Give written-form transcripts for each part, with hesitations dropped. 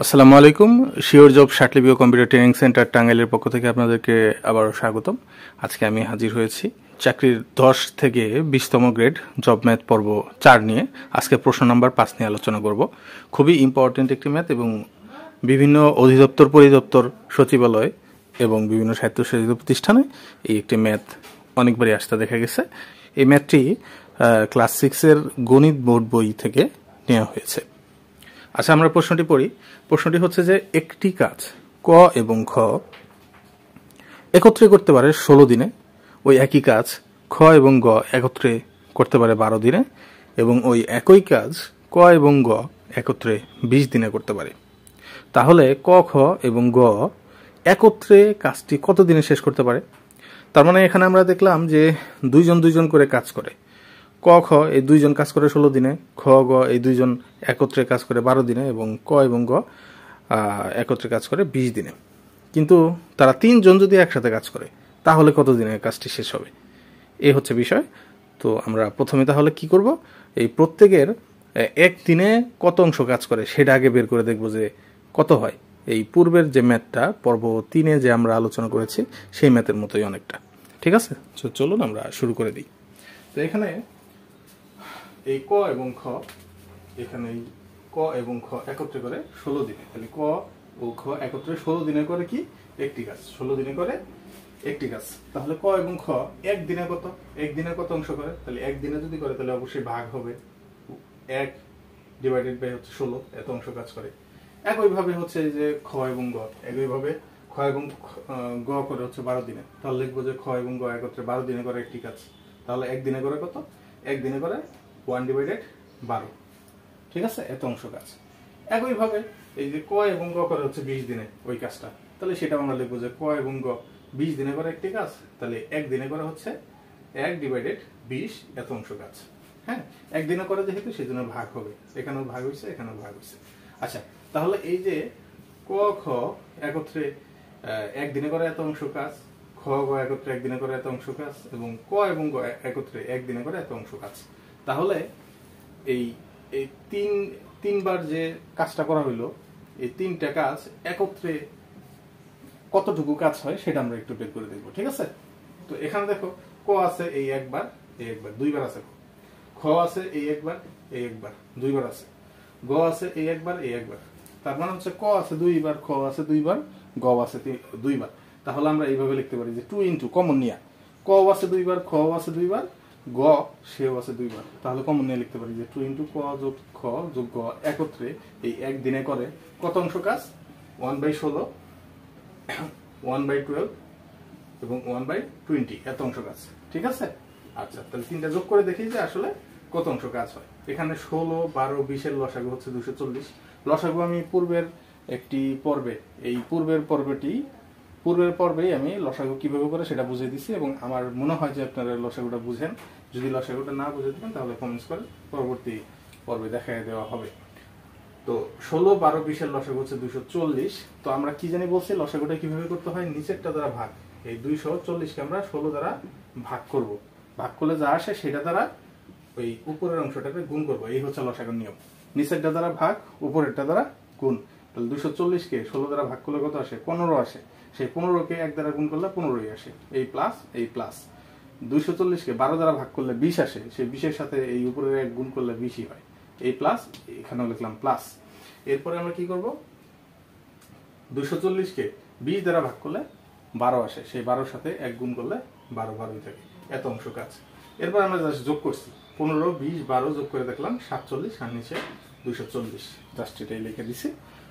আসসালামু আলাইকুম। Sure job শাটলিবিও কম্পিউটার ট্রেনিং সেন্টার টাঙ্গাইলের পক্ষ থেকে আপনাদেরকে আবারও স্বাগতম। আজকে আমি হাজির হয়েছি চাকরির 10 থেকে 20তম গ্রেড জব ম্যাথ পর্ব 4 নিয়ে। আজকে প্রশ্ন নাম্বার 5 নিয়ে আলোচনা করব। খুবই ইম্পর্টেন্ট একটি ম্যাথ এবং বিভিন্ন অধিদপ্তর পরিদপ্তর সচিবালয় এবং বিভিন্ন স্বায়ত্তশাসিত প্রতিষ্ঠানে এই একটি ম্যাথ অনেকবারই আসতে দেখা গেছে। এই ম্যাথটি ক্লাস 6-এর গণিত বোর্ড বই থেকে নেওয়া হয়েছে। আচ্ছা, আমরা প্রশ্নটি পড়ি। প্রশ্নটি হচ্ছে যে একটি কাজ ক এবং খ একত্রে করতে পারে 16 দিনে, ওই একই কাজ খ এবং গ একত্রে করতে পারে 12 দিনে, এবং ওই একই কাজ ক এবং গ একত্রে 20 দিনে করতে পারে। তাহলে ক, খ এবং গ একত্রে কাজটি কত দিনে শেষ করতে পারে? তার মানে এখানে আমরা দেখলাম যে দুইজন করে কাজ করে। ক, খ এই দুইজন কাজ করে 16 দিনে, খ, গ এই দুইজন একত্রে কাজ করে 12 দিনে, এবং ক এবং গ একত্রে কাজ করে 20 দিনে। কিন্তু তারা তিনজন যদি একসাথে কাজ করে তাহলে কত দিনে কাজটি শেষ হবে? এই হচ্ছে বিষয়। তো আমরা প্রথমে তাহলে কি করব, এই প্রত্যেকের একদিনে কত অংশ কাজ করে সেটা আগে বের করে দেখব যে কত হয়। এই পূর্বের যে ম্যাথটা পর্ব 3-এ যে আমরা আলোচনা করেছি সেই ম্যাথের মতোই অনেকটা। ঠিক আছে, চলুন আমরা শুরু করে দিই। তো এখানে এই ক এবং খ, এখানে ক এবং খ একত্রে করে 16 দিনে, তাহলে ক ও খ একত্রে 16 দিনে করে কি একটি কাজ, 16 দিনে করে একটি কাজ। তাহলে ক এবং খ একদিনে কত অংশ করে? তাহলে একদিনে যদি করে তাহলে অবশ্যই ভাগ হবে 1 ডিভাইডেড বাই হচ্ছে 16, এত অংশ কাজ করে। একইভাবে হচ্ছে যে খ এবং গ, একইভাবে খ এবং গ করে হচ্ছে 12 দিনে, তাহলে লিখবো যে খ এবং গ একত্রে 12 দিনে করে একটি কাজ। তাহলে একদিনে করে কত? একদিনে করে 1 ডিভাইডেড 12, ঠিক আছে, এত অংশ কাজ। একইভাবে এই যে ক এবং গ করে হচ্ছে 20 দিনে ওই কাজটা, তাহলে সেটা আমরা লিখবো যে ক এবং গ 20 দিনে করে একটি কাজ, তাহলে একদিনে করে হচ্ছে 1 ডিভাইডেড 20, এত অংশ কাজ। হ্যাঁ, একদিনে করে যেহেতু সেজন্য ভাগ হবে, এখানেও ভাগ হয়েছে, এখানেও ভাগ হয়েছে। আচ্ছা, তাহলে এই যে ক, খ একত্রে একদিনে করে এত অংশ কাজ, খ, গ একত্রে একদিনে করে এত অংশ কাজ, এবং ক এবং গ একত্রে একদিনে করে এত অংশ কাজ। তাহলে এই এই তিনবার যে কাজটা করা হইলো, এই তিনটা কাজ একত্রে কতটুকু কাজ হয় সেটা আমরা একটু বের করে দেখবো। ঠিক আছে, তো এখানে দেখো ক আছে এই একবার, এই একবার, দুইবার আছে। খ আছে এই একবার, এই একবার, দুইবার আছে। গ আছে এই একবার, এই একবার। তার মানে হচ্ছে ক আছে দুইবার, খ আছে দুইবার, গ আছে দুইবার। তাহলে আমরা এইভাবে লিখতে পারি যে 2 ইন্টু কমন নিয়া, ক আছে দুইবার, খ আছে দুইবার, গ সেও আছে দুইবার। তাহলে কমন নিয়ে লিখতে পারি যে 2 ইন্টু ক যোগ খ যোগ গ একত্রে এই একদিনে করে কত অংশ কাজ? 1/16, 1/12 এবং 1/20, এত অংশ কাজ। ঠিক আছে, আচ্ছা, তাহলে তিনটা যোগ করে দেখি যে আসলে কত অংশ কাজ হয়। এখানে 16, 12, 20-এর লসাগু হচ্ছে 240। লসাগু আমি পূর্বের একটি পর্বে, এই পূর্বের পর্বেই আমি লসাগু কিভাবে করে সেটা বুঝিয়ে দিচ্ছি, এবং আমার মনে হয় যে আপনারা লসাগুটা বুঝেন। যদি লসাগুটা না বুঝে থাকেন তাহলে কমেন্টস করে পরবর্তী পর্বে দেখাই দেওয়া হবে। তো 16, 12, 20-এর লসাগু হচ্ছে 240। তো আমরা কি জানি বলছি লসাগুটা কিভাবে করতে হয়? নিচেরটা দ্বারা ভাগ, এই 240-কে আমরা 16 দ্বারা ভাগ করব। ভাগ করলে যা আসে সেটা দ্বারা ওই উপরের অংশটাকে গুণ করবো। এই হচ্ছে লসাগুর নিয়ম, নিচেরটা দ্বারা ভাগ, উপরেরটা দ্বারা গুণ। তাহলে 240-কে 16 দ্বারা ভাগ করলে কত আসে? 15 আসে। সেই 15-কে 1 দ্বারা গুণ করলে 15ই আসে। এই প্লাস, এই প্লাস। 240-কে 12 দ্বারা ভাগ করলে 20 আসে, সেই 20-এর সাথে এই উপরের 1 গুণ করলে 20ই হয়। এই প্লাস, এখানেও লিখলাম প্লাস। এরপরে আমরা কি করব? 240-কে 20 দ্বারা ভাগ করলে 12 আসে, সেই 12-এর সাথে 1 গুণ করলে 12, 12ই থাকে, এত অংশ কাজ। এরপর আমরা জাস্ট যোগ করছি, 15, 20, 12 যোগ করে দেখলাম 47, আর নিচে 240, জাস্ট এটাই লিখে দিছি।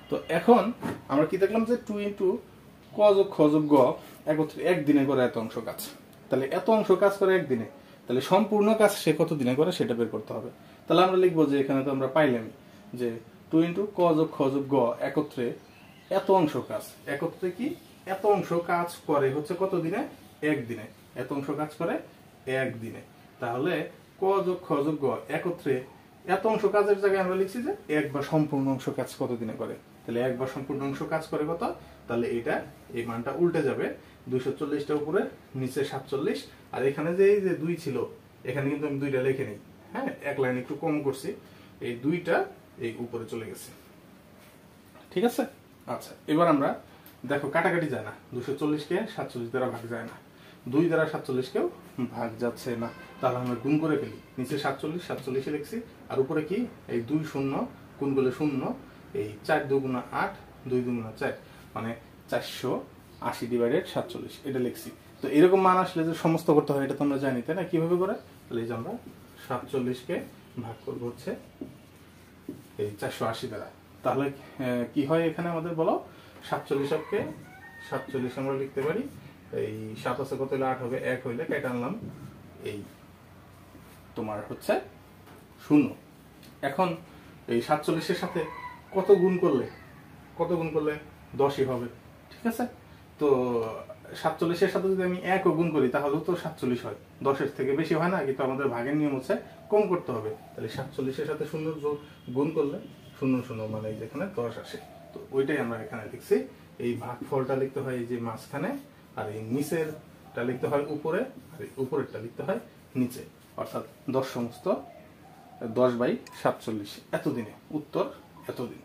তো এখন আমরা কি দেখলাম যে 2 ইন্টু ক যোগ খ যোগ গ একত্রে একদিনে করে এত অংশ কাজ। তাহলে এত অংশ কাজ করে একদিনে, তাহলে সম্পূর্ণ কাজ সে কত দিনে করে সেটা বের করতে হবে। তাহলে আমরা লিখবো যে এখানে তো আমরা পাইলাম যে 2 ইন্টু ক যোগ খ যোগ গ একত্রে এত অংশ কাজ, একত্রে কি এত অংশ কাজ করে হচ্ছে কত দিনে? একদিনে। এত অংশ কাজ করে একদিনে। তাহলে ক যোগ খ যোগ গ একত্রে এত অংশ কাজের জায়গায় আমরা লিখছি যে একবার সম্পূর্ণ অংশ কাজ কত দিনে করে। তাহলে একবার সম্পূর্ণ অংশ কাজ করে কত? তাহলে এটা, এই মানটা উল্টে যাবে, 240টা উপরে, নিচে 47, আর এখানে যে এই যে 2 ছিল, এখানে কিন্তু আমি 2টা লিখে নিই। হ্যাঁ, এক লাইন একটু কম করছি, এই 2টা এই উপরে চলে গেছে। ঠিক আছে। আচ্ছা, এবার আমরা দেখো কাটাকাটি যায় না, 240-কে 47 দ্বারা ভাগ যায় না, 2 দ্বারা 47-কেও ভাগ যাচ্ছে না, তাহলে আমরা গুণ করে ফেলি। নিচে 47 47 লিখছি, আর উপরে কি এই 2 শূন্য গুণ করলে 0, এই 4 2 8 2 2 4 মানে 480/47 এটা লিখছি। তো এরকম মান আসলে যে সমস্ত করতে হয় এটা তোমরা জানি, তাই না? কিভাবে করে? তাহলে এই যে আমরা 47-কে ভাগ করবো হচ্ছে এই 480 দ্বারা, তাহলে কি হয় এখানে আমাদের বলো? 47-কে 47 আমরা লিখতে পারি, এই 7 আছে কত হলে 8 হবে, 1 হইলে কেটে আনলাম, এই তোমার হচ্ছে 0। এখন এই 47-এর সাথে কত গুণ করলে 10ই হবে, ঠিক আছে? তো 47-এর সাথে যদি আমি 1ও গুণ করি তাহলেও তো 47 হয়, 10-এর থেকে বেশি হয় না, কিন্তু আমাদের ভাগের নিয়ম হচ্ছে কম করতে হবে। তাহলে 47-এর সাথে 0 গুণ করলে 0 0 মানে এই যেখানে 10 আসে। তো ওইটাই আমরা এখানে লিখছি। এই ভাগফলটা লিখতে হয় এই যে মাঝখানে, আর এই নিচেরটা লিখতে হয় উপরে, আর এই উপরেরটা লিখতে হয় নিচে, অর্থাৎ 10 সমস্ত 10/47 এতদিনে, উত্তর এতদিন।